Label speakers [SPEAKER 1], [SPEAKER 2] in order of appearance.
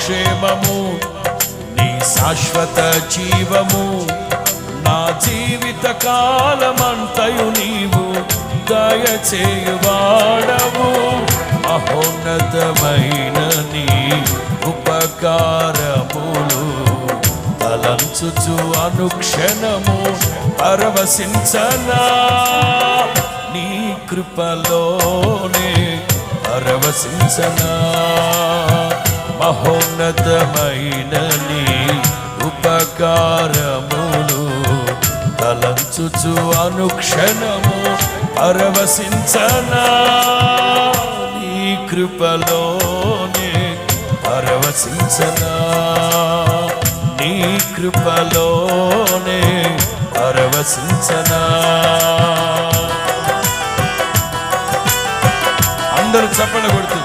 [SPEAKER 1] క్షేమము నీ శాశ్వత జీవము నా జీవిత కాలమంతయు నీవు దయచేయువాడవు మహోన్నతమైన నీ ఉపకారములు తలంచుచు అనుక్షణము పరవశించనా నీ కృపలోనే పరవశించనా మహోన్నతమైన నీ ఉపకారములు తలంచుచు అనుక్షణము పరవశించనా నీ కృపలోనే పరవశించనా నీ కృపలోనే పరవశించనా. అందరూ చప్పట్లు కొడుతూ